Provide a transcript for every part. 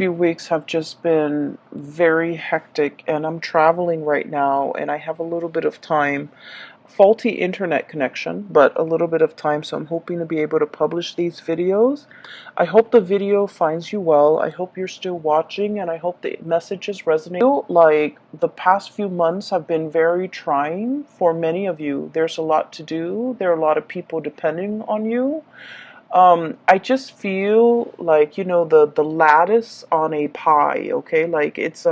Few weeks have just been very hectic, and I'm traveling right now and I have a little bit of time. Faulty internet connection, but a little bit of time, so I'm hoping to be able to publish these videos. I hope the video finds you well. I hope you're still watching, and I hope the messages resonate. I feel like the past few months have been very trying for many of you. There's a lot to do. There are a lot of people depending on you. I just feel like, the lattice on a pie, okay? Like it's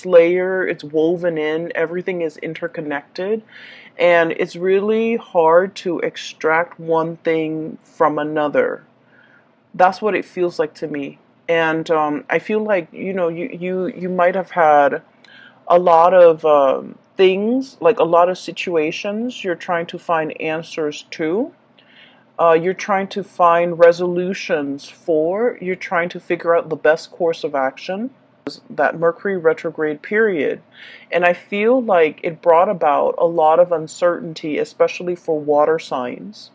layer, it's woven in, everything is interconnected, and it's really hard to extract one thing from another. That's what it feels like to me. And I feel like, you might have had a lot of things, like a lot of situations you're trying to find answers to. You're trying to find resolutions for, you're trying to figure out the best course of action. That Mercury retrograde period. And I feel like it brought about a lot of uncertainty, especially for water signs,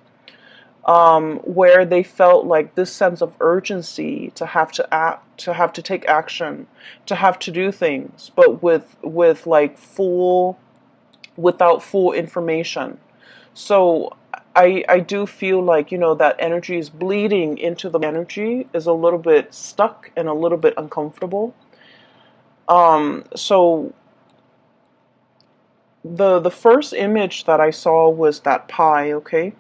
where they felt like this sense of urgency to have to act, to have to take action, to have to do things, but with like without full information. So I do feel like, that energy is bleeding into the energy is a little bit stuck and a little bit uncomfortable. So the first image that I saw was that pie, okay?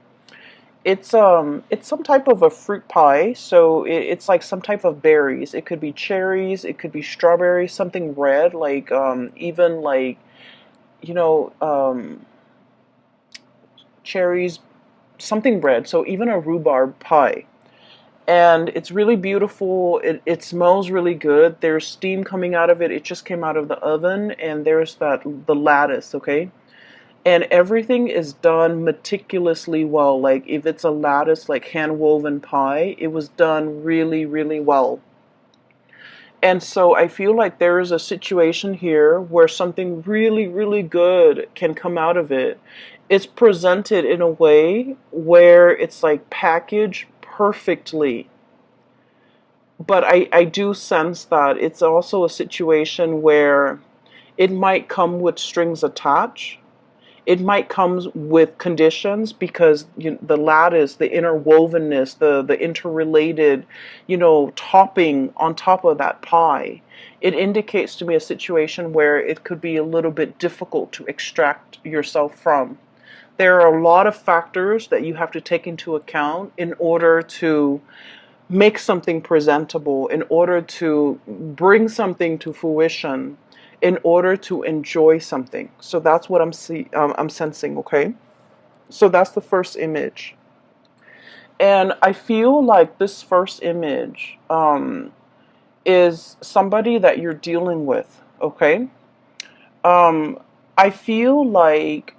It's some type of a fruit pie, so it's like some type of berries. It could be cherries, it could be strawberries, something red, like even like, you know, cherries, something red, so even a rhubarb pie. And it's really beautiful. It smells really good. There's steam coming out of it. It just came out of the oven, and there's the lattice, okay? And everything is done meticulously well. Like if it's a lattice, like hand woven pie, it was done really, really well. And so I feel like there is a situation here where something really, really good can come out of it. It's presented in a way where it's like packaged perfectly. But I do sense that it's also a situation where it might come with strings attached. It might come with conditions because the lattice, the interwovenness, the interrelated, topping on top of that pie. It indicates to me a situation where it could be a little bit difficult to extract yourself from. There are a lot of factors that you have to take into account in order to make something presentable, in order to bring something to fruition, in order to enjoy something. So that's what I'm sensing, okay? So that's the first image. And I feel like this first image is somebody that you're dealing with, okay? Um, I feel like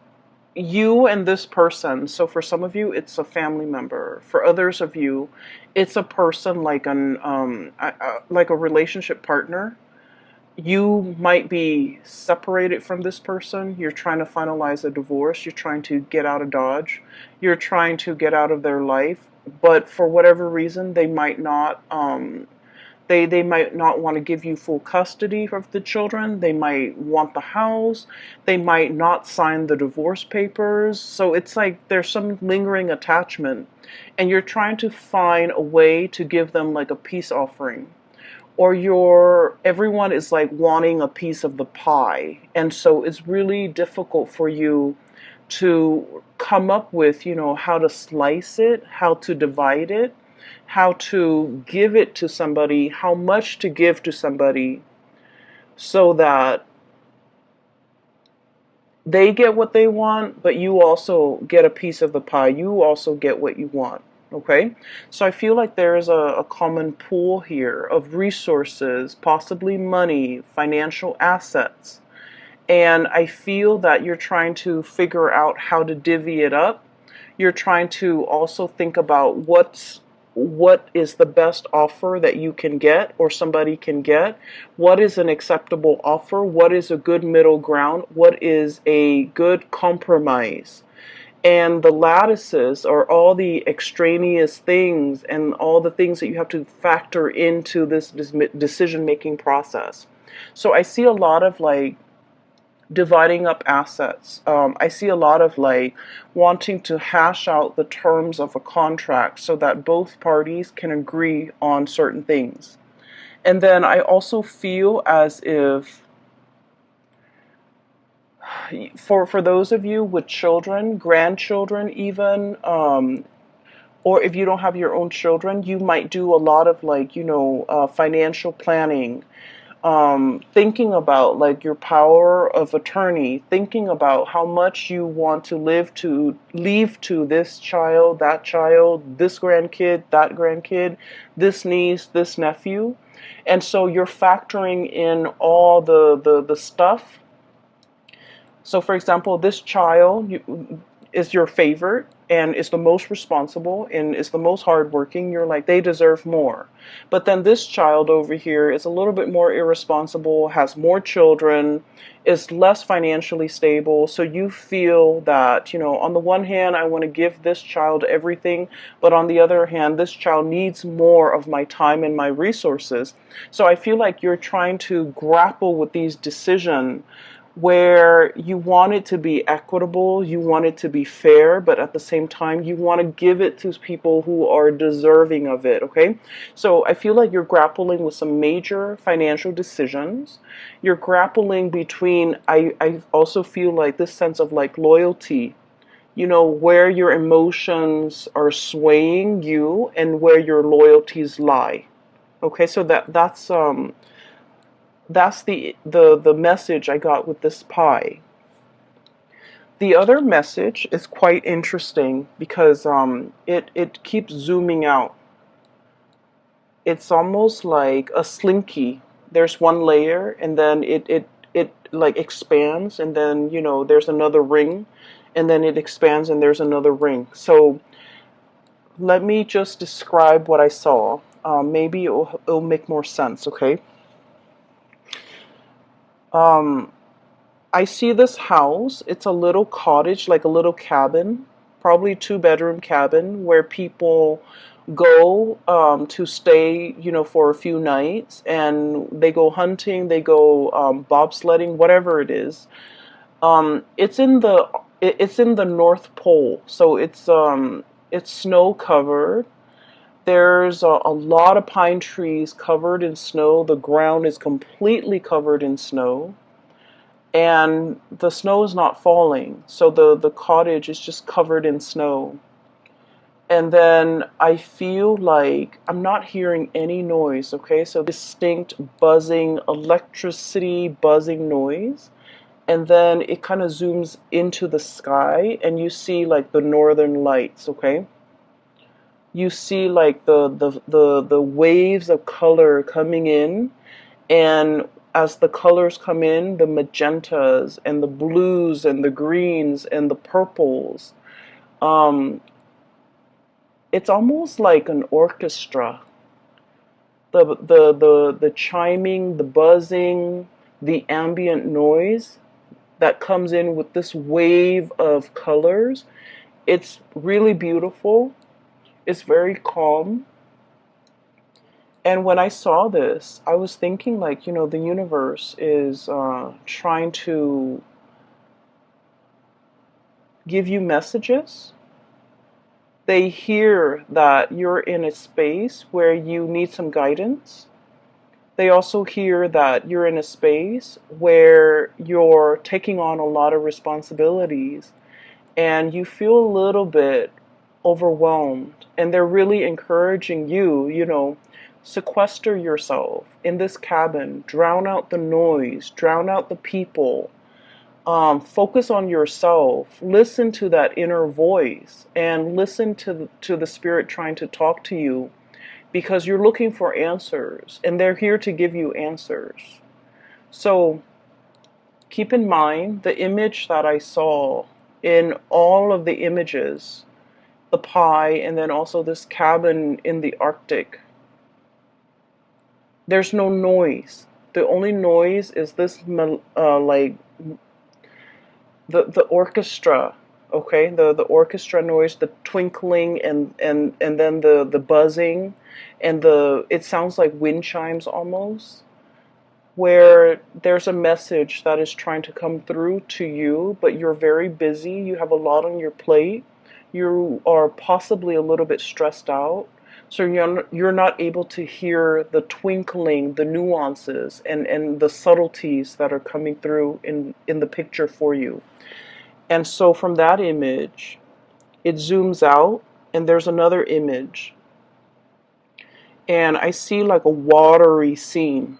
you and this person, so for some of you it's a family member, for others of you it's a person like like a relationship partner. You might be separated from this person, you're trying to finalize a divorce, you're trying to get out of Dodge, you're trying to get out of their life, but for whatever reason they might not want to give you full custody of the children. They might want the house. They might not sign the divorce papers. So it's like there's some lingering attachment, and you're trying to find a way to give them like a peace offering. Or everyone is like wanting a piece of the pie. And so it's really difficult for you to come up with, how to slice it, how to divide it, how to give it to somebody, how much to give to somebody so that they get what they want, but you also get a piece of the pie. You also get what you want. Okay? So I feel like there is a common pool here of resources, possibly money, financial assets. And I feel that you're trying to figure out how to divvy it up. You're trying to also think about what is the best offer that you can get or somebody can get. What is an acceptable offer? What is a good middle ground? What is a good compromise? And the lattices are all the extraneous things and all the things that you have to factor into this decision making process. So I see a lot of like dividing up assets. I see a lot of like wanting to hash out the terms of a contract so that both parties can agree on certain things. And then I also feel as if for those of you with children, grandchildren even, or if you don't have your own children, you might do a lot of like, financial planning, thinking about like your power of attorney, thinking about how much you want to leave to this child, that child, this grandkid, that grandkid, this niece, this nephew. And so you're factoring in all the stuff. So, for example, this child is your favorite and is the most responsible and is the most hardworking. You're like, they deserve more. But then this child over here is a little bit more irresponsible, has more children, is less financially stable. So you feel that, on the one hand, I want to give this child everything, but on the other hand, this child needs more of my time and my resources. So I feel like you're trying to grapple with these decisions where you want it to be equitable, you want it to be fair, but at the same time, you want to give it to people who are deserving of it, okay? So I feel like you're grappling with some major financial decisions. You're grappling between, I also feel like this sense of like loyalty, where your emotions are swaying you and where your loyalties lie. Okay, so that's the message I got with this pie. The other message is quite interesting because it keeps zooming out. It's almost like a slinky. There's one layer and then it like expands and then there's another ring and then it expands and there's another ring. So let me just describe what I saw. Maybe it'll make more sense, okay? Um, I see this house. It's a little cottage, like a little cabin, probably two-bedroom cabin where people go to stay, for a few nights, and they go hunting, they go bobsledding, whatever it is. It's in the North Pole, so it's snow covered. There's a lot of pine trees covered in snow. The ground is completely covered in snow and the snow is not falling, so the cottage is just covered in snow. And then I feel like I'm not hearing any noise, okay? So distinct buzzing, electricity buzzing noise. And then it kind of zooms into the sky and you see like the northern lights, okay? You see like the waves of color coming in, and as the colors come in, the magentas and the blues and the greens and the purples, um, it's almost like an orchestra. The chiming, the buzzing, the ambient noise that comes in with this wave of colors. It's really beautiful. It's very calm. And when I saw this, I was thinking like, the universe is trying to give you messages. They hear that you're in a space where you need some guidance. They also hear that you're in a space where you're taking on a lot of responsibilities and you feel a little bit overwhelmed. And they're really encouraging you, sequester yourself in this cabin, drown out the noise, drown out the people, focus on yourself, listen to that inner voice, and listen to the spirit trying to talk to you because you're looking for answers and they're here to give you answers. So keep in mind the image that I saw in all of the images, the pie, and then also this cabin in the Arctic. There's no noise. The only noise is this like the orchestra Okay, the orchestra noise, the twinkling, and then the buzzing, and it sounds like wind chimes almost, where there's a message that is trying to come through to you, but you're very busy, you have a lot on your plate, you are possibly a little bit stressed out, so you're not able to hear the twinkling, the nuances, and the subtleties that are coming through in the picture for you. And so from that image, it zooms out, and there's another image, and I see like a watery scene,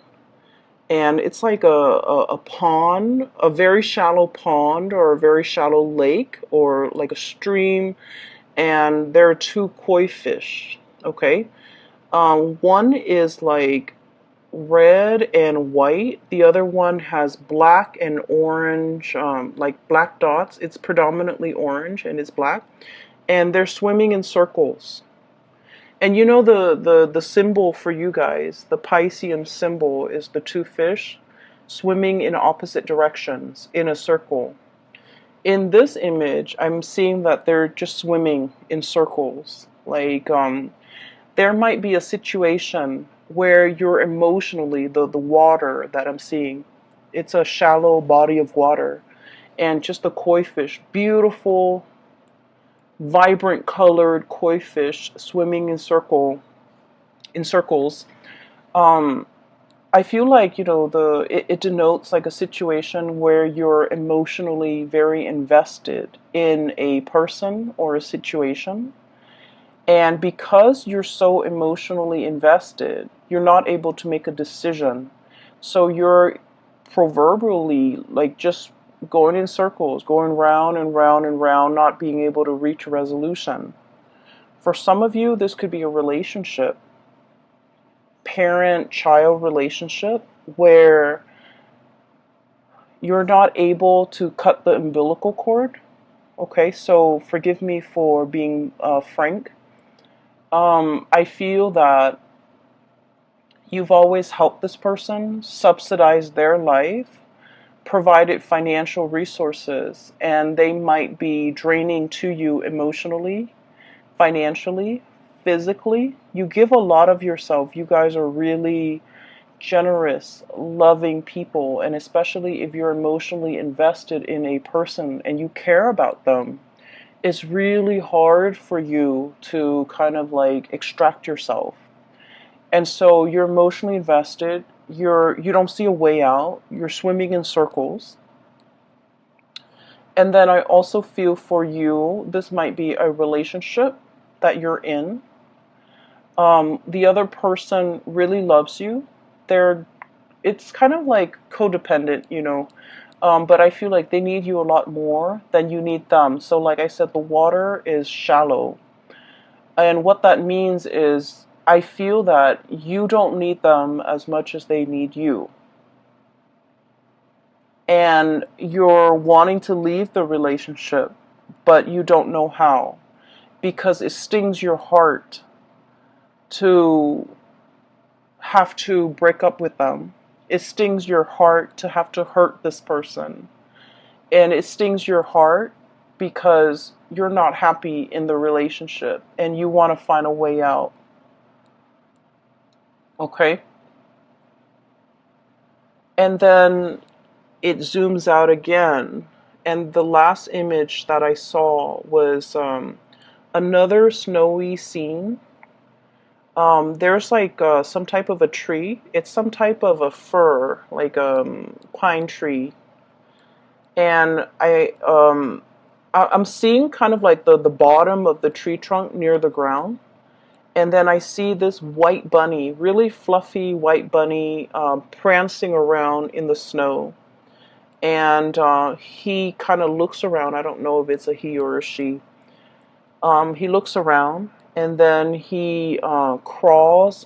and it's like a pond, a very shallow pond or a very shallow lake or like a stream, and there are two koi fish. Okay, one is like red and white. The other one has black and orange, like black dots. It's predominantly orange and it's black, and they're swimming in circles. And you know the symbol for you guys, the Piscean symbol is the two fish swimming in opposite directions in a circle. In this image, I'm seeing that they're just swimming in circles. Like there might be a situation where you're emotionally the water that I'm seeing. It's a shallow body of water, and just the koi fish, beautiful vibrant colored koi fish swimming in circles. um I feel like, you know, it denotes like a situation where you're emotionally very invested in a person or a situation, and because you're so emotionally invested, you're not able to make a decision, so you're proverbially like just going in circles, going round and round and round, not being able to reach a resolution. For some of you, this could be a relationship, parent-child relationship, where you're not able to cut the umbilical cord. Okay, so forgive me for being frank. I feel that you've always helped this person, subsidized their life, provided financial resources, and they might be draining to you emotionally, financially, physically. You give a lot of yourself. You guys are really generous, loving people, and especially if you're emotionally invested in a person and you care about them, it's really hard for you to kind of like extract yourself. And so you're emotionally invested, you don't see a way out, you're swimming in circles. And then I also feel for you, this might be a relationship that you're in. The other person really loves you. It's kind of like codependent, you know. But I feel like they need you a lot more than you need them. So like I said, the water is shallow. And what that means is I feel that you don't need them as much as they need you. And you're wanting to leave the relationship, but you don't know how, because it stings your heart to have to break up with them. It stings your heart to have to hurt this person. And it stings your heart because you're not happy in the relationship and you want to find a way out. Okay? And then it zooms out again. And the last image that I saw was another snowy scene. There's like some type of a tree. It's some type of a fir, like a pine tree. And I'm seeing kind of like the bottom of the tree trunk near the ground. And then I see this white bunny, really fluffy white bunny, prancing around in the snow. And he kind of looks around. I don't know if it's a he or a she. He looks around, and then he crawls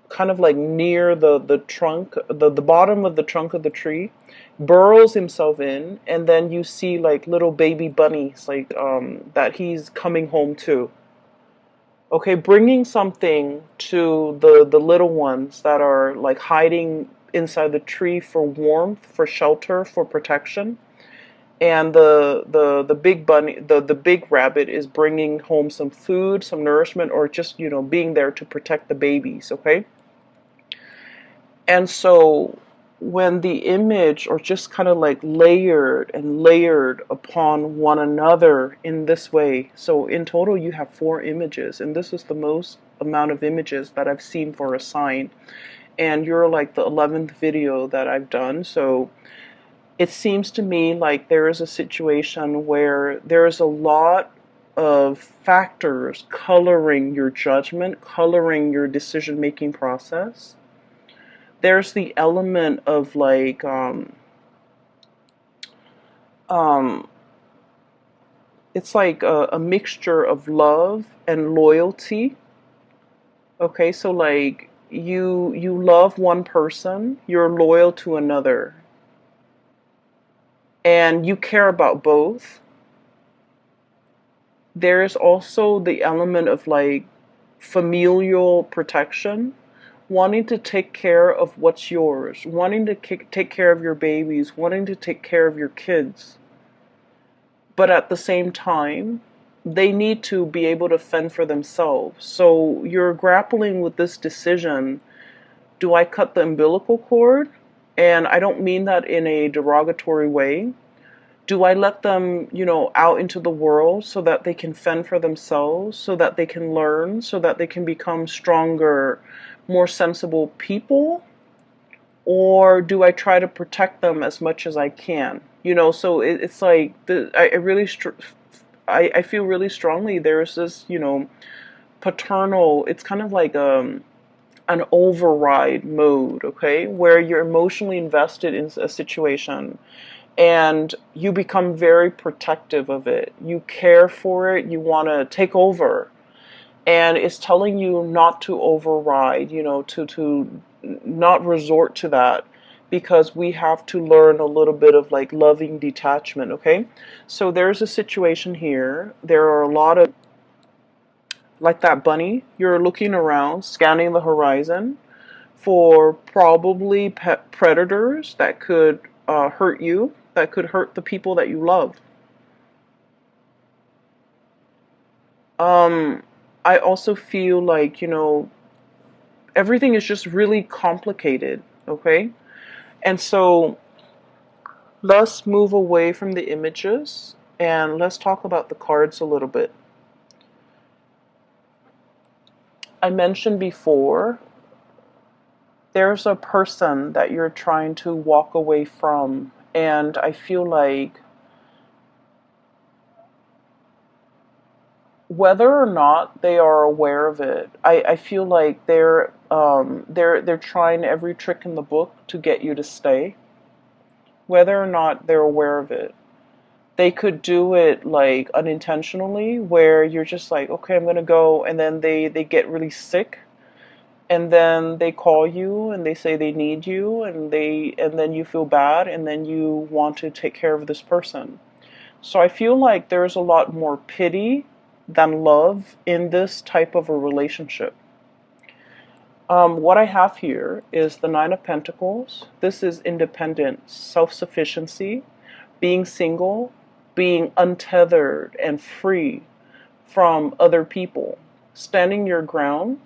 kind of like near the trunk, the bottom of the trunk of the tree, burrows himself in, and then you see like little baby bunnies like that he's coming home to. Okay, bringing something to the little ones that are like hiding inside the tree for warmth, for shelter, for protection. and the big bunny, the big rabbit is bringing home some food, some nourishment, or just, you know, being there to protect the babies, okay? And so when the image or just kind of like layered and layered upon one another in this way, so in total you have 4 images, and this is the most amount of images that I've seen for a sign, and you're like the 11th video that I've done. So it seems to me like there is a situation where there is a lot of factors coloring your judgment, coloring your decision making process. There's the element of like um, it's like a mixture of love and loyalty. Okay, so like you love one person, you're loyal to another, and you care about both. There's also the element of like familial protection, wanting to take care of what's yours, wanting to take care of your babies, wanting to take care of your kids. But at the same time, they need to be able to fend for themselves. So you're grappling with this decision. Do I cut the umbilical cord? And I don't mean that in a derogatory way. Do I let them, you know, out into the world so that they can fend for themselves, so that they can learn, so that they can become stronger, more sensible people? Or do I try to protect them as much as I can? You know, so it's like I really I feel really strongly there's this, you know, paternal. It's kind of like an override mode, okay, where you're emotionally invested in a situation and you become very protective of it. You care for it. You want to take over, and it's telling you not to override. You know, to not resort to that, because we have to learn a little bit of like loving detachment. Okay, so there's a situation here. There are a lot of like that bunny. You're looking around, scanning the horizon for probably pet predators that could hurt you, that could hurt the people that you love. Um, I also feel like, you know, everything is just really complicated, okay? And so let's move away from the images and let's talk about the cards a little bit. I mentioned before, there's a person that you're trying to walk away from, and I feel like whether or not they are aware of it, I feel like they're trying every trick in the book to get you to stay. Whether or not they're aware of it. They could do it like unintentionally where you're just like, okay, I'm gonna go, and then they get really sick, and then they call you and they say they need you, and then you feel bad, and then you want to take care of this person. So I feel like there's a lot more pity than love in this type of a relationship. What I have here is the Nine of Pentacles. This is independence, self-sufficiency, being single, being untethered and free from other people, standing your ground,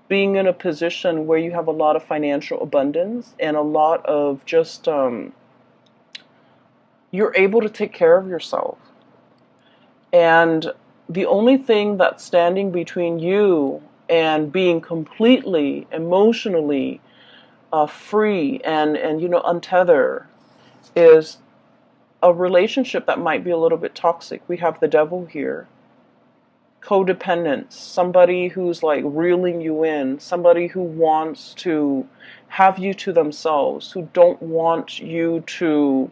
being in a position where you have a lot of financial abundance and a lot of just, you're able to take care of yourself. And the only thing that's standing between you and being completely emotionally free and you know untethered is a relationship that might be a little bit toxic. We have the devil here. Codependence, somebody who's like reeling you in, somebody who wants to have you to themselves, who don't want you to,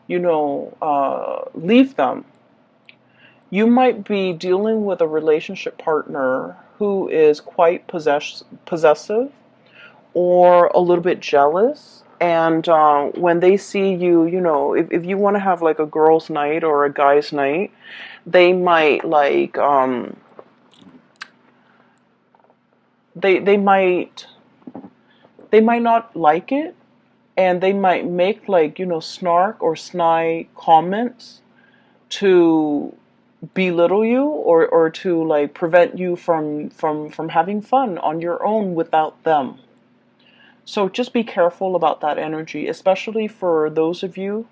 you know, leave them. You might be dealing with a relationship partner who is quite possessive or a little bit jealous. And when they see you, you know, if you want to have like a girl's night or a guy's night, they might like, they might not like it, and they might make like, snark or snide comments to belittle you, or to like prevent you from having fun on your own without them. So just be careful about that energy, especially for those of you.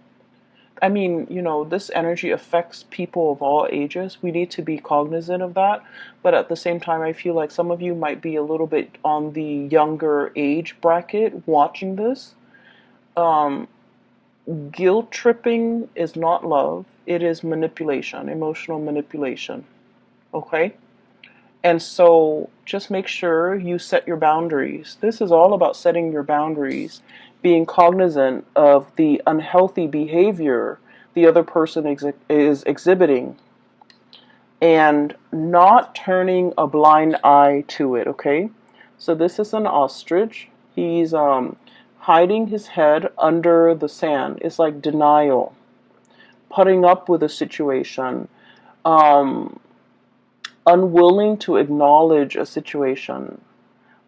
I mean, this energy affects people of all ages. We need to be cognizant of that. But at the same time, I feel like some of you might be a little bit on the younger age bracket watching this. Um, Guilt tripping is not love. It is manipulation, emotional manipulation. Okay? And so just make sure you set your boundaries. This is all about setting your boundaries, being cognizant of the unhealthy behavior the other person is exhibiting, and not turning a blind eye to it, okay? So this is an ostrich. He's hiding his head under the sand. It's like denial, putting up with a situation, um, unwilling to acknowledge a situation,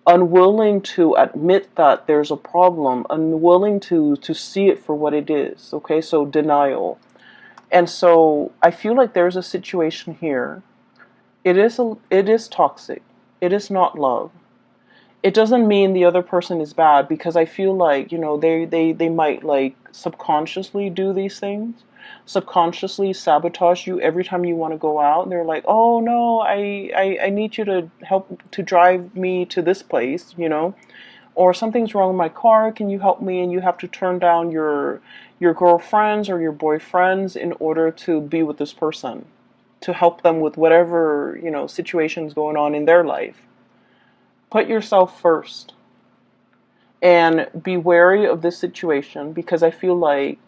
unwilling to admit that there's a problem, unwilling to see it for what it is. Okay, so denial. And so I feel like there's a situation here. It is toxic. It is not love. It doesn't mean the other person is bad, because I feel like, they might like subconsciously do these things, subconsciously sabotage you every time you want to go out. And they're like, oh no, I need you to help to drive me to this place, or something's wrong with my car, can you help me? And you have to turn down your girlfriends or your boyfriends in order to be with this person, to help them with whatever, situation's going on in their life. Put yourself first and be wary of this situation, because I feel like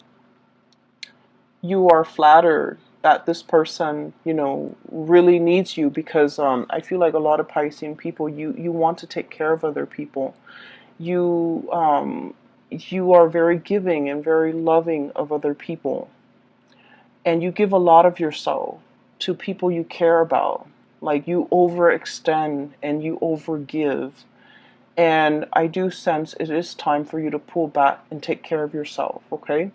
you are flattered that this person, really needs you, because I feel like a lot of Piscean people, you want to take care of other people. You are very giving and very loving of other people, and you give a lot of yourself to people you care about. Like, you overextend and you overgive. And I do sense it is time for you to pull back and take care of yourself, okay?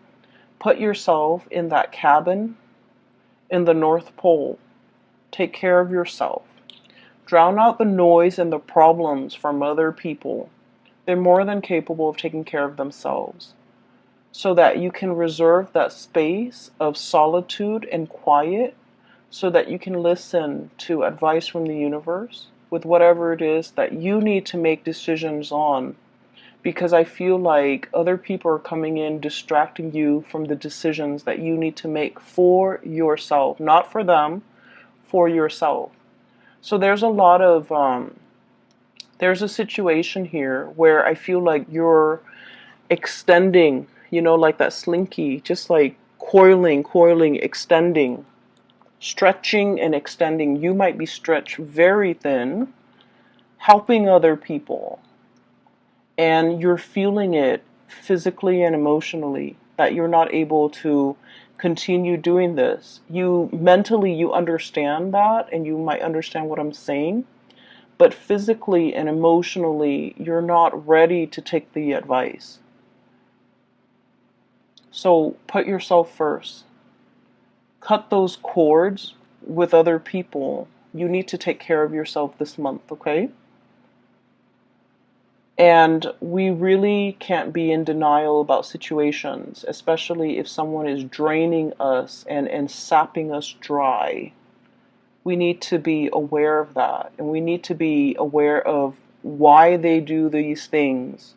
Put yourself in that cabin in the North Pole. Take care of yourself. Drown out the noise and the problems from other people. They're more than capable of taking care of themselves. So that you can reserve that space of solitude and quiet, so that you can listen to advice from the universe with whatever it is that you need to make decisions on. Because I feel like other people are coming in distracting you from the decisions that you need to make for yourself. Not for them, for yourself. So there's a lot of, there's a situation here where I feel like you're extending, like that slinky, just like coiling, extending, stretching and extending. You might be stretched very thin, helping other people, and you're feeling it physically and emotionally, that you're not able to continue doing this. You mentally, you understand that, and you might understand what I'm saying, but physically and emotionally, you're not ready to take the advice. So put yourself first. Cut those cords with other people. You need to take care of yourself this month, okay? And we really can't be in denial about situations, especially if someone is draining us and sapping us dry. We need to be aware of that, and we need to be aware of why they do these things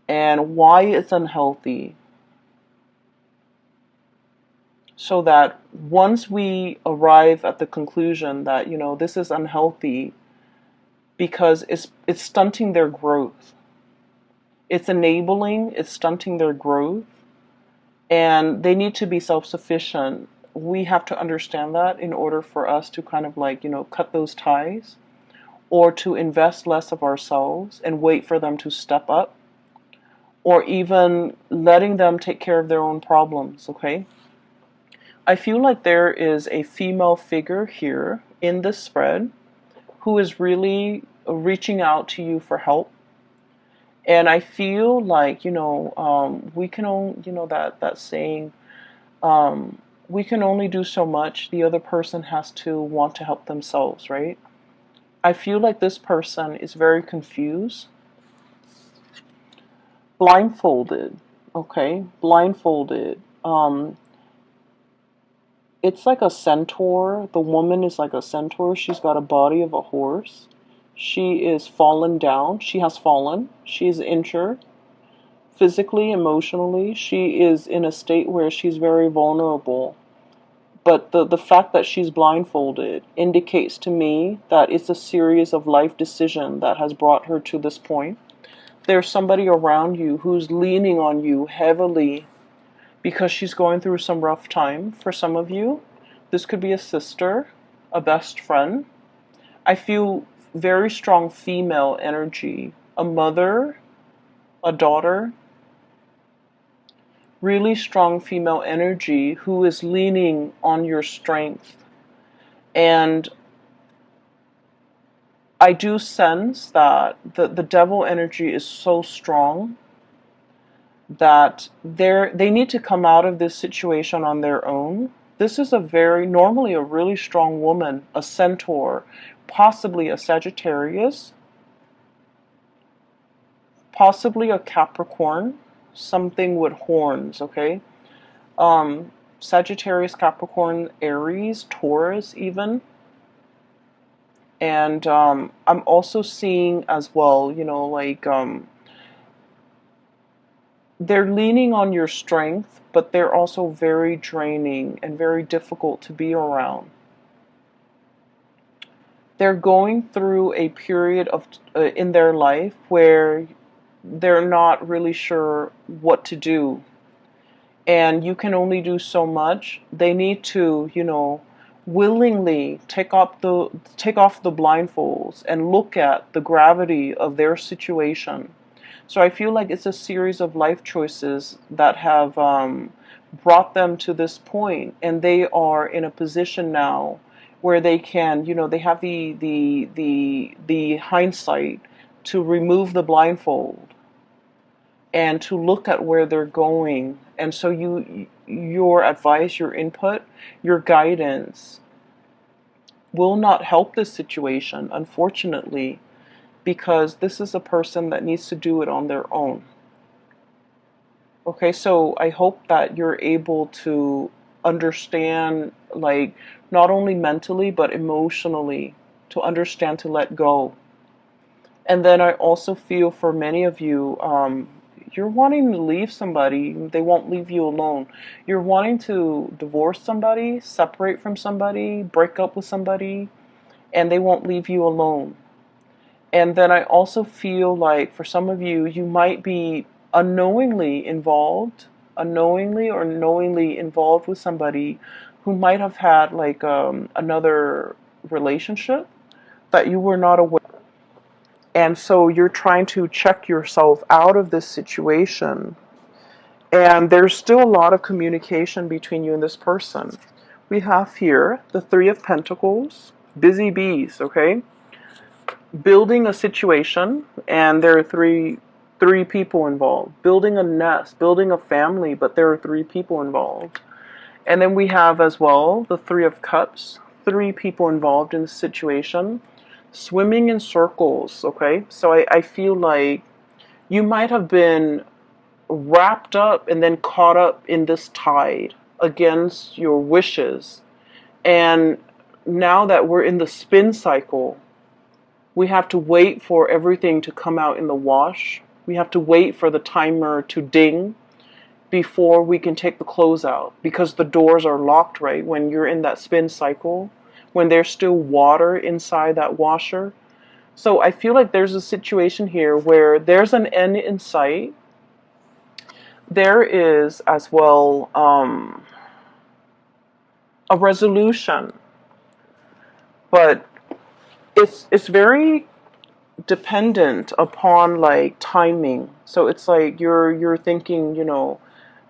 and why it's unhealthy. So that once we arrive at the conclusion that, this is unhealthy, because it's stunting their growth. It's stunting their growth, and they need to be self-sufficient. We have to understand that in order for us to kind of like, cut those ties, or to invest less of ourselves and wait for them to step up, or even letting them take care of their own problems, okay? I feel like there is a female figure here in this spread who is really reaching out to you for help. And I feel like, we can only, that saying, we can only do so much. The other person has to want to help themselves, right? I feel like this person is very confused, blindfolded, okay? Blindfolded. It's like a centaur. The woman is like a centaur. She's got a body of a horse. She is fallen down. She has fallen. She is injured physically, emotionally. She is in a state where she's very vulnerable. But the fact that she's blindfolded indicates to me that it's a series of life decisions that has brought her to this point. There's somebody around you who's leaning on you heavily because she's going through some rough time. For some of you, this could be a sister, a best friend. I feel very strong female energy, a mother, a daughter, really strong female energy who is leaning on your strength. And I do sense that the devil energy is so strong that they need to come out of this situation on their own. This is normally a really strong woman, a centaur, possibly a Sagittarius, possibly a Capricorn, something with horns, okay? Sagittarius, Capricorn, Aries, Taurus even. And I'm also seeing as well, they're leaning on your strength, but they're also very draining and very difficult to be around. They're going through a period of in their life where they're not really sure what to do, and you can only do so much. They need to, willingly take off the blindfolds and look at the gravity of their situation. So I feel like it's a series of life choices that have brought them to this point, and they are in a position now where they can, they have the hindsight to remove the blindfold and to look at where they're going. And so your advice, your input, your guidance will not help this situation, unfortunately, because this is a person that needs to do it on their own. Okay, so I hope that you're able to understand, like, not only mentally, but emotionally, to understand to let go. And then I also feel for many of you, you're wanting to leave somebody, they won't leave you alone. You're wanting to divorce somebody, separate from somebody, break up with somebody, and they won't leave you alone. And then I also feel like for some of you, you might be unknowingly or knowingly involved with somebody who might have had like another relationship that you were not aware. And so you're trying to check yourself out of this situation. And there's still a lot of communication between you and this person. We have here the Three of Pentacles, busy bees, okay? Building a situation, and there are three people involved. Building a nest, building a family, but there are three people involved. And then we have as well the Three of Cups, three people involved in the situation. Swimming in circles, okay? So I feel like you might have been wrapped up and then caught up in this tide against your wishes. And now that we're in the spin cycle, we have to wait for everything to come out in the wash. We have to wait for the timer to ding before we can take the clothes out, because the doors are locked, right? When you're in that spin cycle, when there's still water inside that washer. So I feel like there's a situation here where there's an end in sight. There is as well a resolution, but it's very dependent upon like timing. So it's like you're thinking,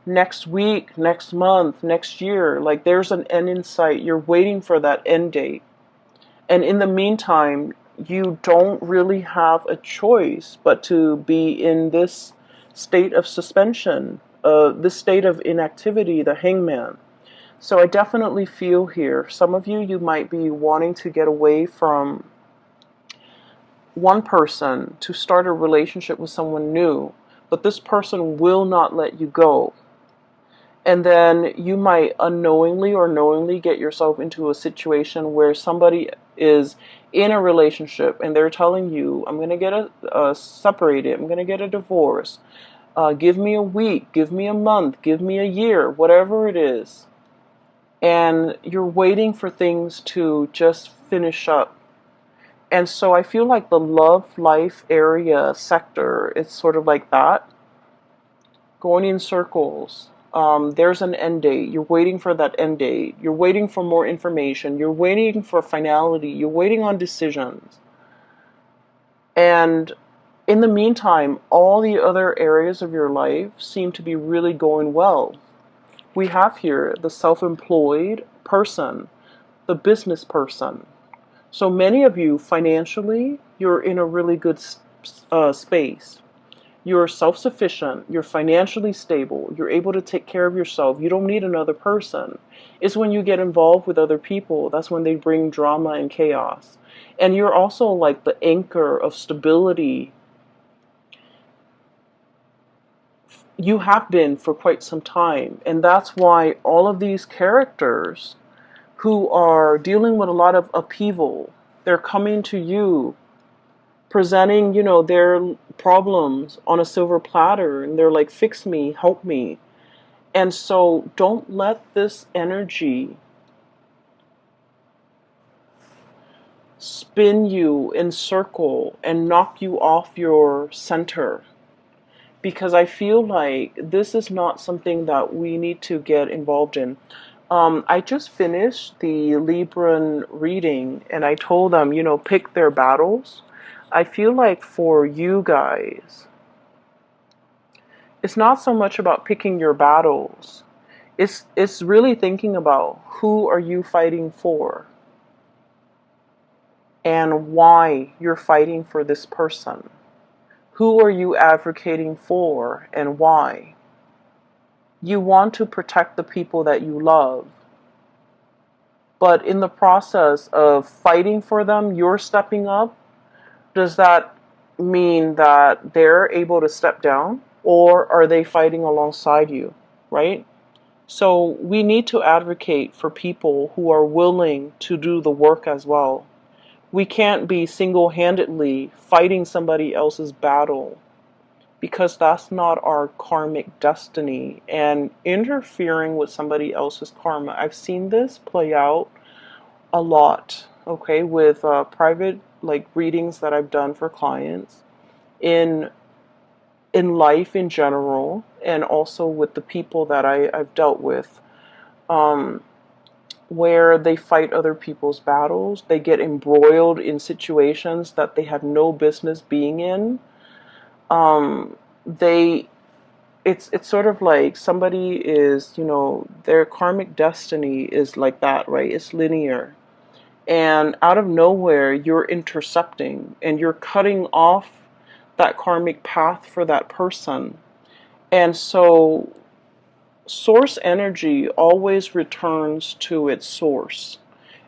next week, next month, next year, like there's an end in sight. You're waiting for that end date. And in the meantime, you don't really have a choice but to be in this state of suspension, this state of inactivity, the hangman. So I definitely feel here, some of you might be wanting to get away from one person to start a relationship with someone new, but this person will not let you go. And then you might unknowingly or knowingly get yourself into a situation where somebody is in a relationship and they're telling you, I'm going to get separated, I'm going to get a divorce, give me a week, give me a month, give me a year, whatever it is. And you're waiting for things to just finish up. And so I feel like the love life area sector, it's sort of like that, going in circles. There's an end date. You're waiting for that end date. You're waiting for more information. You're waiting for finality. You're waiting on decisions. And in the meantime, all the other areas of your life seem to be really going well. We have here the self-employed person, the business person. So many of you, financially, you're in a really good space. You're self-sufficient, you're financially stable, you're able to take care of yourself, you don't need another person. It's when you get involved with other people, that's when they bring drama and chaos. And you're also like the anchor of stability. You have been for quite some time, and that's why all of these characters who are dealing with a lot of upheaval, they're coming to you presenting, their problems on a silver platter, and they're like, fix me, help me. And so don't let this energy spin you in circle and knock you off your center. Because I feel like this is not something that we need to get involved in. I just finished the Libran reading and I told them, pick their battles. I feel like for you guys, it's not so much about picking your battles. It's really thinking about who are you fighting for and why you're fighting for this person. Who are you advocating for and why? You want to protect the people that you love. But in the process of fighting for them, you're stepping up. Does that mean that they're able to step down? Or are they fighting alongside you, right? So we need to advocate for people who are willing to do the work as well. We can't be single-handedly fighting somebody else's battle because that's not our karmic destiny, and interfering with somebody else's karma. I've seen this play out a lot, okay, with private readings that I've done for clients in life in general, and also with the people that I've dealt with, where they fight other people's battles. They get embroiled in situations that they have no business being in. They it's sort of like somebody is, their karmic destiny is like that, right? It's linear. And out of nowhere, you're intercepting and you're cutting off that karmic path for that person. And so source energy always returns to its source.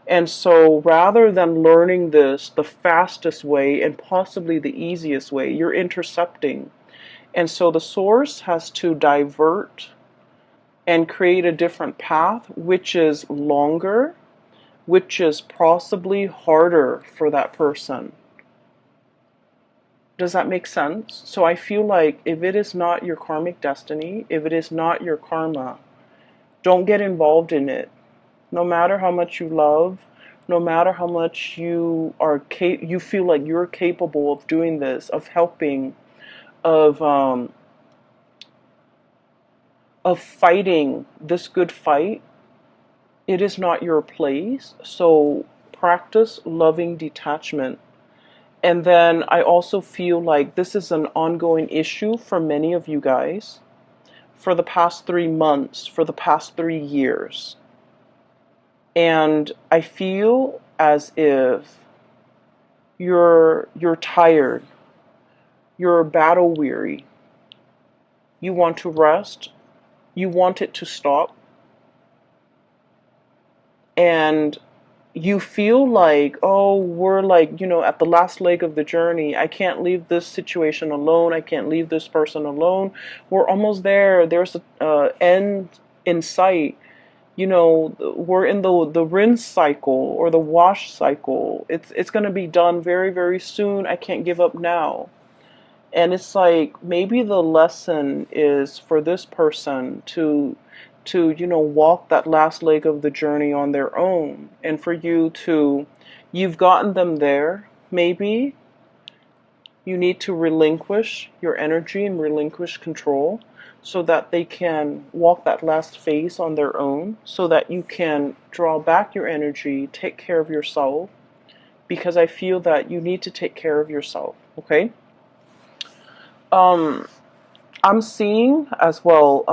And so rather than learning this the fastest way and possibly the easiest way, you're intercepting. And so the source has to divert and create a different path, which is longer, which is possibly harder for that person. Does that make sense? So I feel like if it is not your karmic destiny, if it is not your karma, don't get involved in it. No matter how much you love, no matter how much you feel like you're capable of doing this, of helping, of fighting this good fight, it is not your place. So practice loving detachment. And then I also feel like this is an ongoing issue for many of you guys for the past 3 months, for the past 3 years. And I feel as if You're tired. You're battle weary. You want to rest. You want it to stop. And you feel like, oh, we're like, at the last leg of the journey. I can't leave this situation alone. I can't leave this person alone. We're almost there. There's a end in sight. We're in the rinse cycle or the wash cycle. It's going to be done very, very soon. I can't give up now. And it's like maybe the lesson is for this person to walk that last leg of the journey on their own, and for you've gotten them there. Maybe you need to relinquish your energy and relinquish control so that they can walk that last phase on their own, so that you can draw back your energy, take care of yourself, because I feel that you need to take care of yourself, okay? Um, I'm seeing as well,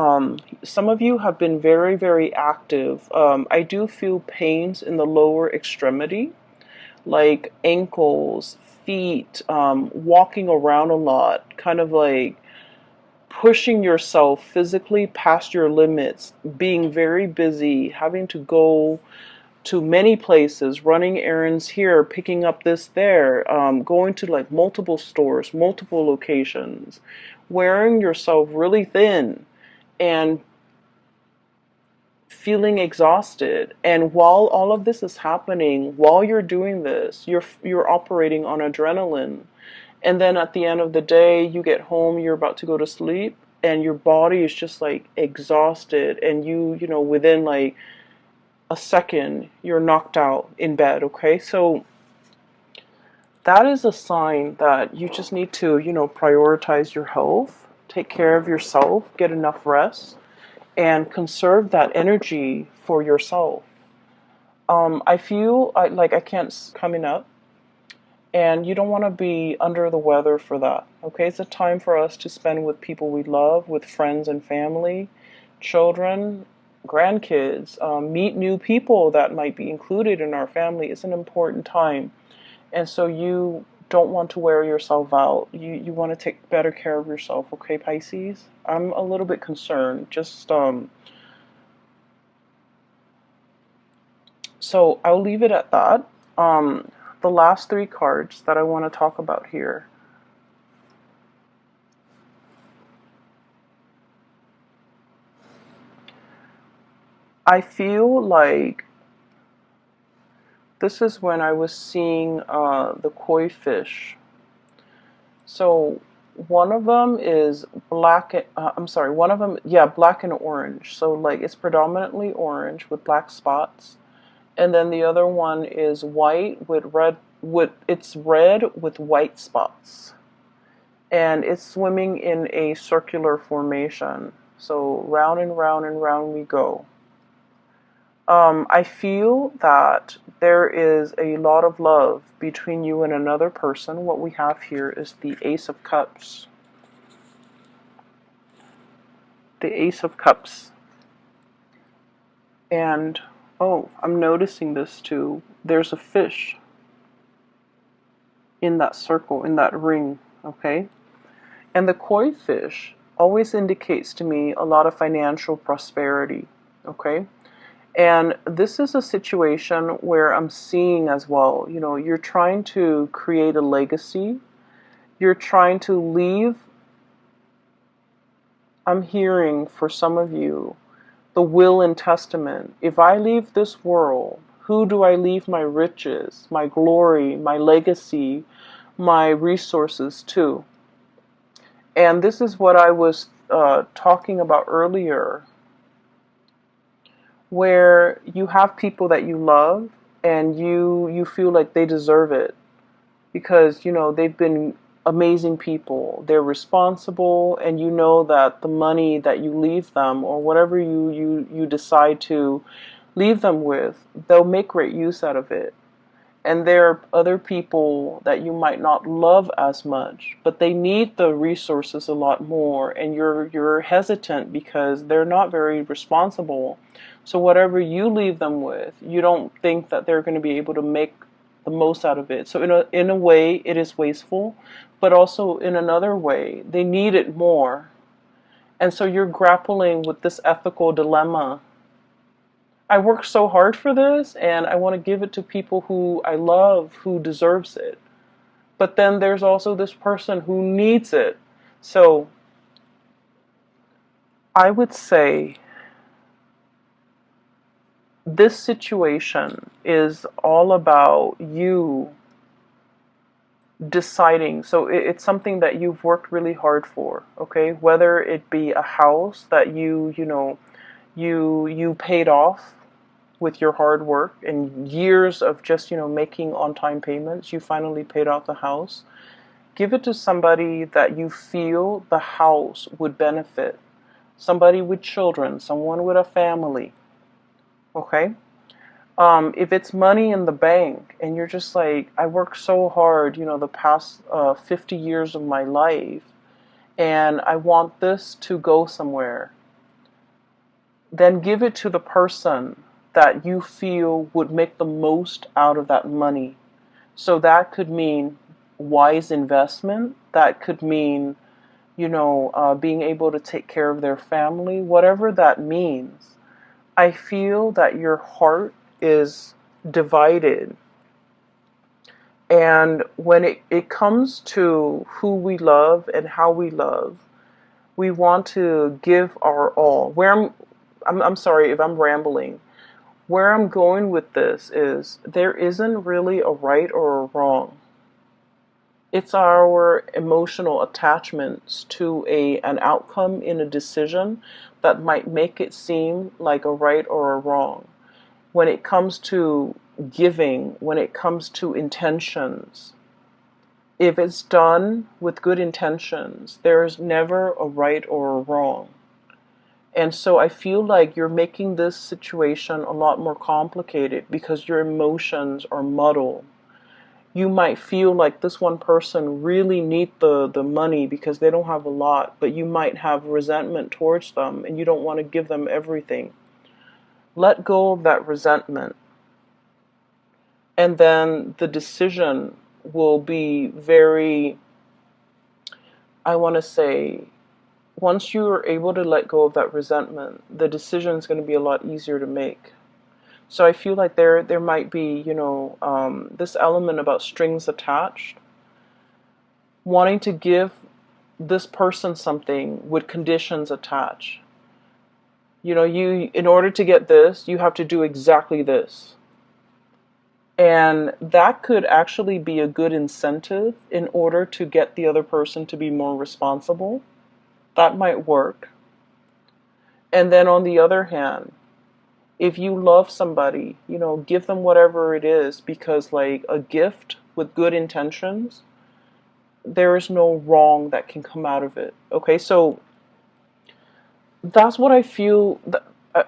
some of you have been very, very active. I do feel pains in the lower extremity, like ankles, feet, walking around a lot, kind of like pushing yourself physically past your limits, being very busy, having to go to many places, running errands here, picking up this there, going to like multiple stores, multiple locations, wearing yourself really thin and feeling exhausted. And while all of this is happening, while you're doing this, you're operating on adrenaline. And then at the end of the day, you get home, you're about to go to sleep, and your body is just like exhausted, and within like a second, you're knocked out in bed, okay? So that is a sign that you just need to, prioritize your health, take care of yourself, get enough rest, and conserve that energy for yourself. I feel like I can't coming up, and you don't want to be under the weather for that, okay? It's a time for us to spend with people we love, with friends and family, children, grandkids, meet new people that might be included in our family. It's an important time. And so you don't want to wear yourself out. You want to take better care of yourself, okay, Pisces? I'm a little bit concerned. So I'll leave it at that. The last three cards that I want to talk about here. I feel like this is when I was seeing the koi fish. So one of them is black. I'm sorry. One of them, yeah, black and orange. So like it's predominantly orange with black spots, and then the other one is white with red. It's red with white spots, and it's swimming in a circular formation. So round and round and round we go. I feel that there is a lot of love between you and another person. What we have here is the Ace of Cups. The Ace of Cups. And, oh, I'm noticing this too. There's a fish in that circle, in that ring, okay? And the koi fish always indicates to me a lot of financial prosperity, okay? And this is a situation where I'm seeing as well, you're trying to create a legacy. You're trying to leave, I'm hearing for some of you, the will and testament. If I leave this world, who do I leave my riches, my glory, my legacy, my resources to? And this is what I was talking about earlier, where you have people that you love and you feel like they deserve it because they've been amazing people, they're responsible, and you know that the money that you leave them or whatever you decide to leave them with, they'll make great use out of it. And there are other people that you might not love as much, but they need the resources a lot more, and you're hesitant because they're not very responsible. So whatever you leave them with, you don't think that they're going to be able to make the most out of it. So in a way, it is wasteful, but also in another way, they need it more. And so you're grappling with this ethical dilemma. I worked so hard for this, and I want to give it to people who I love, who deserves it. But then there's also this person who needs it. So I would say this situation is all about you deciding. So it's something that you've worked really hard for, okay? Whether it be a house that you paid off with your hard work and years of just, making on-time payments, you finally paid off the house. Give it to somebody that you feel the house would benefit. Somebody with children, someone with a family, okay? If it's money in the bank and you're just like, I worked so hard, the past 50 years of my life, and I want this to go somewhere, then give it to the person that you feel would make the most out of that money. So that could mean wise investment. That could mean, being able to take care of their family, whatever that means. I feel that your heart is divided. And when it comes to who we love and how we love, we want to give our all. I'm sorry if I'm rambling. Where I'm going with this is there isn't really a right or a wrong. It's our emotional attachments to an outcome in a decision that might make it seem like a right or a wrong. When it comes to giving, when it comes to intentions, if it's done with good intentions, there's never a right or a wrong. And so I feel like you're making this situation a lot more complicated because your emotions are muddled. You might feel like this one person really need the money because they don't have a lot, but you might have resentment towards them and you don't want to give them everything. Let go of that resentment. And then the decision will be very, I want to say, once you are able to let go of that resentment, the decision is going to be a lot easier to make. So I feel like there might be, this element about strings attached, wanting to give this person something with conditions attached. In order to get this, you have to do exactly this. And that could actually be a good incentive in order to get the other person to be more responsible. That might work. And then on the other hand, if you love somebody, give them whatever it is, because like a gift with good intentions, there is no wrong that can come out of it. Okay, so that's what I feel.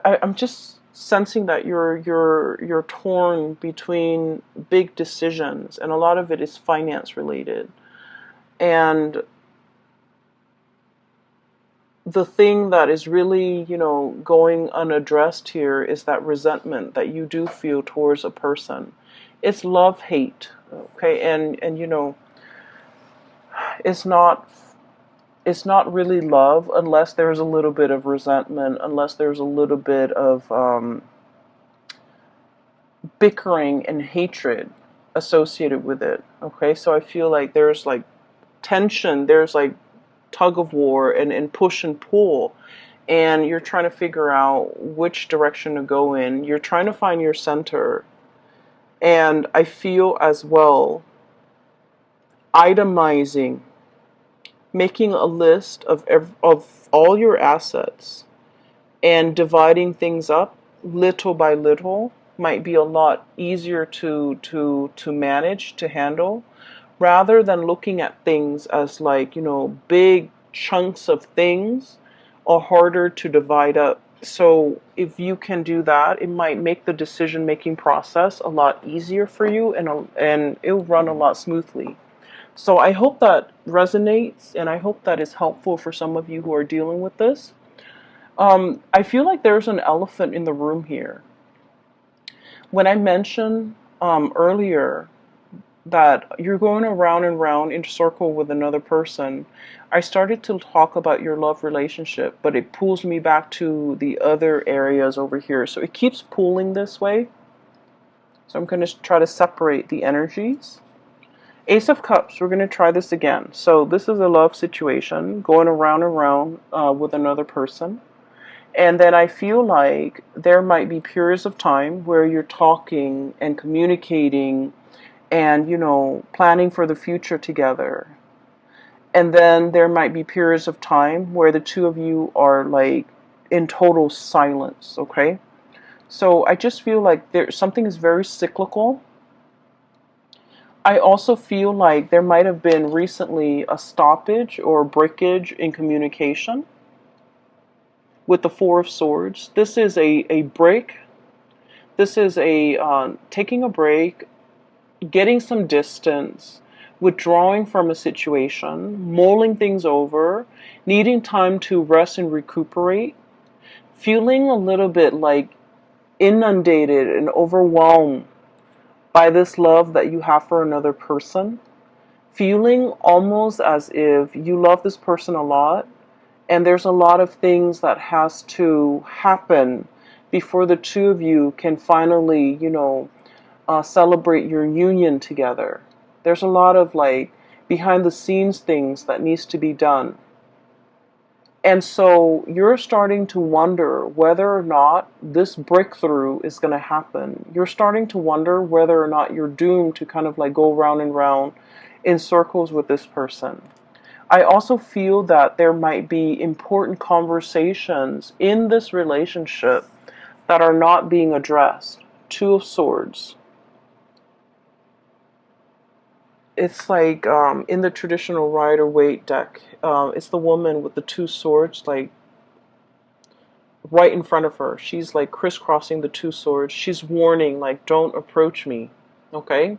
I'm just sensing that you're torn between big decisions, and a lot of it is finance related. And the thing that is really, going unaddressed here is that resentment that you do feel towards a person. It's love-hate, okay? And it's not really love unless there's a little bit of resentment, unless there's a little bit of bickering and hatred associated with it, okay? So I feel like there's like tension, there's like tug of war and push and pull, and you're trying to figure out which direction to go in. You're trying to find your center. And I feel as well itemizing, making a list of all your assets and dividing things up little by little might be a lot easier to manage, to handle, rather than looking at things as like, big chunks of things are harder to divide up. So if you can do that, it might make the decision-making process a lot easier for you, and it'll run a lot smoothly. So I hope that resonates, and I hope that is helpful for some of you who are dealing with this. I feel like there's an elephant in the room here. When I mentioned earlier that you're going around and round in a circle with another person. I started to talk about your love relationship, but it pulls me back to the other areas over here. So it keeps pulling this way. So I'm going to try to separate the energies. Ace of Cups, we're going to try this again. So this is a love situation going around and round with another person. And then I feel like there might be periods of time where you're talking and communicating and, you know, planning for the future together. And then there might be periods of time where the two of you are like in total silence, okay? So I just feel like something is very cyclical. I also feel like there might have been recently a stoppage or breakage in communication with the Four of Swords. This is a break. This is a taking a break, getting some distance, withdrawing from a situation, mulling things over, needing time to rest and recuperate, feeling a little bit like inundated and overwhelmed by this love that you have for another person, feeling almost as if you love this person a lot and there's a lot of things that has to happen before the two of you can finally, you know, celebrate your union together. There's a lot of like behind the scenes things that needs to be done. And so you're starting to wonder whether or not this breakthrough is going to happen. You're starting to wonder whether or not you're doomed to kind of like go round and round in circles with this person. I also feel that there might be important conversations in this relationship that are not being addressed. Two of Swords. It's like in the traditional Rider-Waite deck, it's the woman with the two swords, like right in front of her. She's like crisscrossing the two swords. She's warning, like, don't approach me, okay?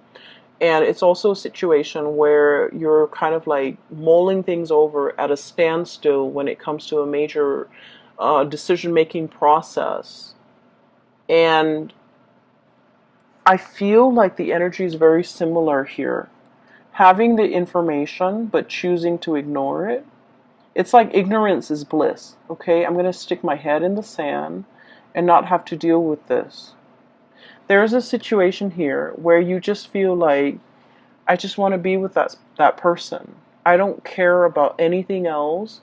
And it's also a situation where you're kind of like mulling things over at a standstill when it comes to a major decision-making process. And I feel like the energy is very similar here. Having the information but choosing to ignore it. It's like ignorance is bliss, okay? I'm going to stick my head in the sand and not have to deal with this. There's a situation here where you just feel like, I just want to be with that person. I don't care about anything else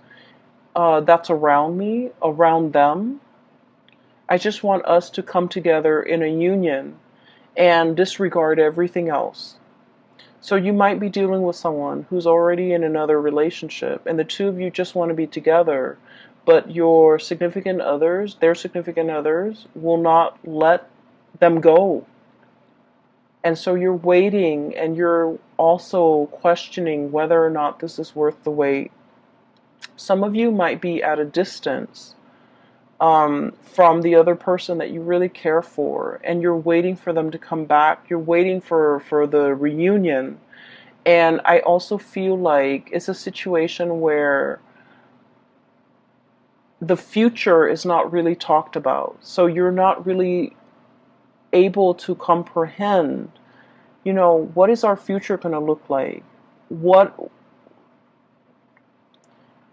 that's around me, around them. I just want us to come together in a union and disregard everything else. So you might be dealing with someone who's already in another relationship and the two of you just want to be together, but your significant others, their significant others, will not let them go. And so you're waiting and you're also questioning whether or not this is worth the wait. Some of you might be at a distance from the other person that you really care for, and you're waiting for them to come back. You're waiting for the reunion. And I also feel like it's a situation where the future is not really talked about. So you're not really able to comprehend, you know, what is our future going to look like?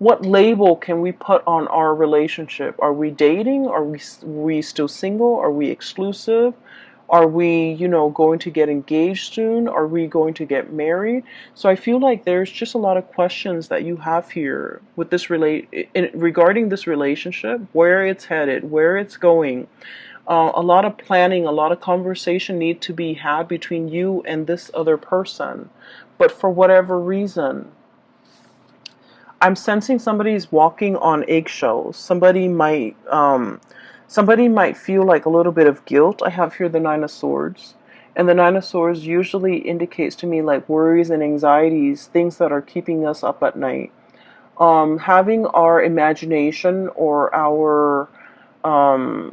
What label can we put on our relationship? Are we dating? Are we still single? Are we exclusive? Are we, you know, going to get engaged soon? Are we going to get married? So I feel like there's just a lot of questions that you have here with this regarding this relationship, where it's headed, where it's going. A lot of planning, a lot of conversation need to be had between you and this other person. But for whatever reason, I'm sensing somebody's walking on eggshells. Somebody might feel like a little bit of guilt. I have here the Nine of Swords. And the Nine of Swords usually indicates to me like worries and anxieties, things that are keeping us up at night. Having our imagination or our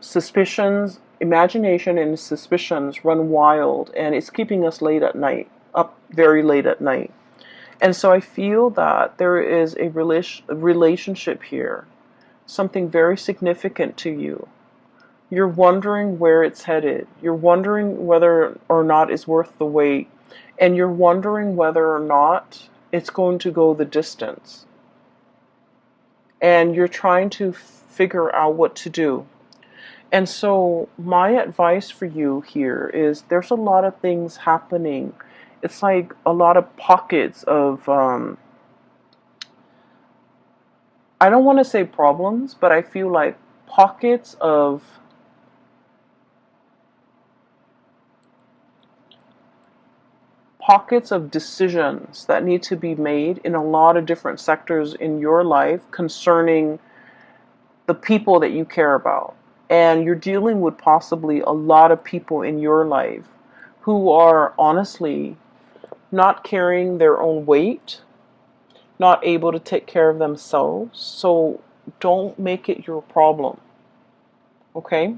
suspicions, imagination and suspicions run wild, and it's keeping us late at night, up very late at night. And so I feel that there is a relationship here, something very significant to you. You're wondering where it's headed. You're wondering whether or not it's worth the wait. and you're wondering whether or not it's going to go the distance. And you're trying to figure out what to do. And so my advice for you here is there's a lot of things happening. It's like a lot of pockets of, I don't want to say problems, but I feel like pockets of decisions that need to be made in a lot of different sectors in your life concerning the people that you care about. And you're dealing with possibly a lot of people in your life who are honestly not carrying their own weight, not able to take care of themselves. So don't make it your problem. Okay?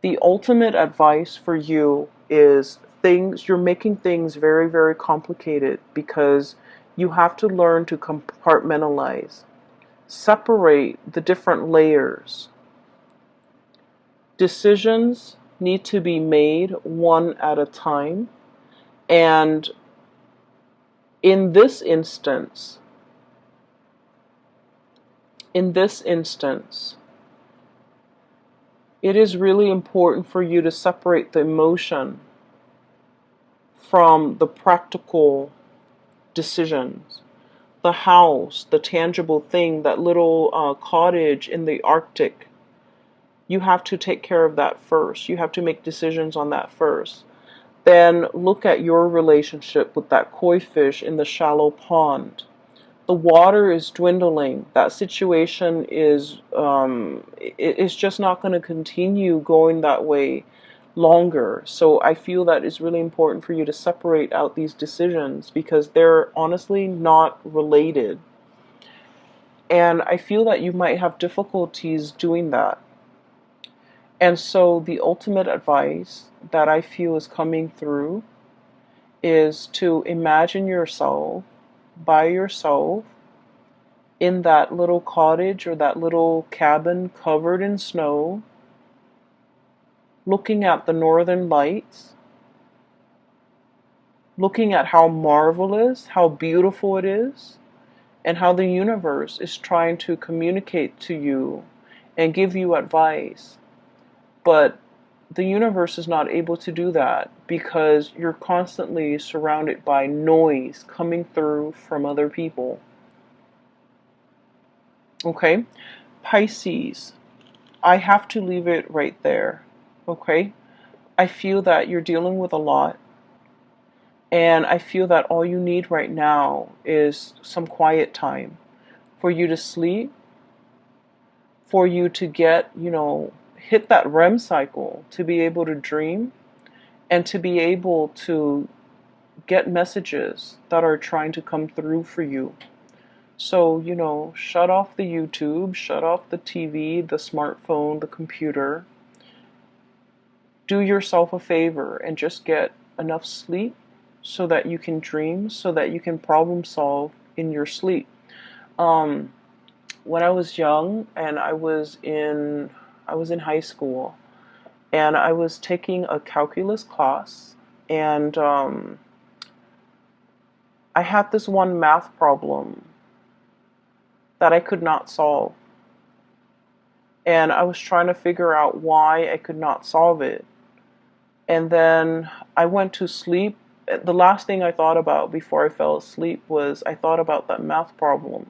The ultimate advice for you is you're making things very, very complicated because you have to learn to compartmentalize, separate the different layers. Decisions need to be made one at a time. And in this instance, it is really important for you to separate the emotion from the practical decisions. The house, the tangible thing, that little cottage in the Arctic, you have to take care of that first. You have to make decisions on that first. Then look at your relationship with that koi fish in the shallow pond. The water is dwindling. That situation is it's just not going to continue going that way longer. So I feel that it's really important for you to separate out these decisions because they're honestly not related. And I feel that you might have difficulties doing that. And so the ultimate advice that I feel is coming through is to imagine yourself by yourself in that little cottage or that little cabin covered in snow, looking at the northern lights, looking at how marvelous, how beautiful it is, and how the universe is trying to communicate to you and give you advice. But the universe is not able to do that because you're constantly surrounded by noise coming through from other people. Okay? Pisces, I have to leave it right there. Okay? I feel that you're dealing with a lot. And I feel that all you need right now is some quiet time for you to sleep, for you to get, hit that REM cycle, to be able to dream, and to be able to get messages that are trying to come through for you. So, shut off the YouTube, shut off the TV, the smartphone, the computer. Do yourself a favor and just get enough sleep so that you can dream, so that you can problem solve in your sleep. When I was young and I was in high school and I was taking a calculus class, and I had this one math problem that I could not solve. And I was trying to figure out why I could not solve it. And then I went to sleep. The last thing I thought about before I fell asleep was I thought about that math problem.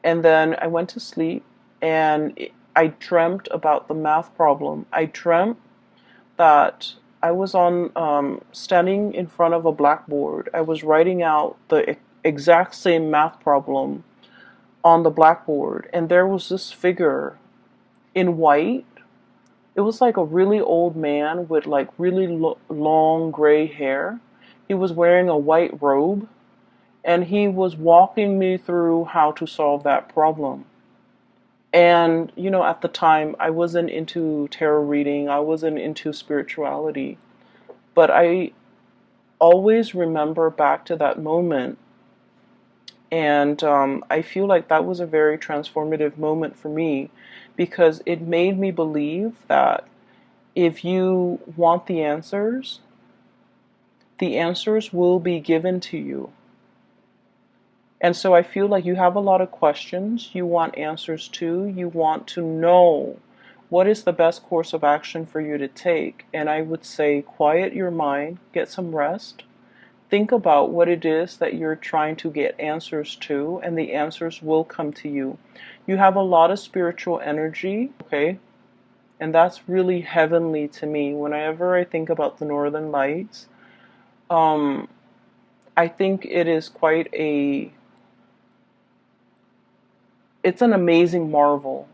And then I went to sleep and I dreamt about the math problem. I dreamt that I was standing in front of a blackboard. I was writing out the exact same math problem on the blackboard. And there was this figure in white. It was like a really old man with like really long gray hair. He was wearing a white robe and he was walking me through how to solve that problem. And, at the time I wasn't into tarot reading, I wasn't into spirituality, but I always remember back to that moment. And I feel like that was a very transformative moment for me because it made me believe that if you want the answers, The answers will be given to you. And so I feel like you have a lot of questions you want answers to. You want to know what is the best course of action for you to take. And I would say quiet your mind, get some rest, think about what it is that you're trying to get answers to, and the answers will come to you. You have a lot of spiritual energy, okay? And that's really heavenly to me. Whenever I think about the Northern Lights, I think it is quite it's an amazing marvel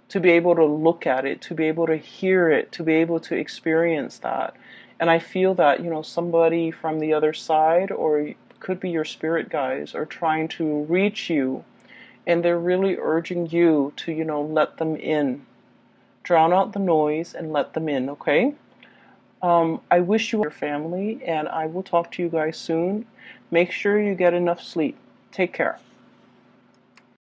to be able to look at it, to be able to hear it, to be able to experience that. And I feel that, somebody from the other side, or it could be your spirit guides, are trying to reach you, and they're really urging you to, let them in. Drown out the noise and let them in, okay? I wish you your family, and I will talk to you guys soon. Make sure you get enough sleep. Take care.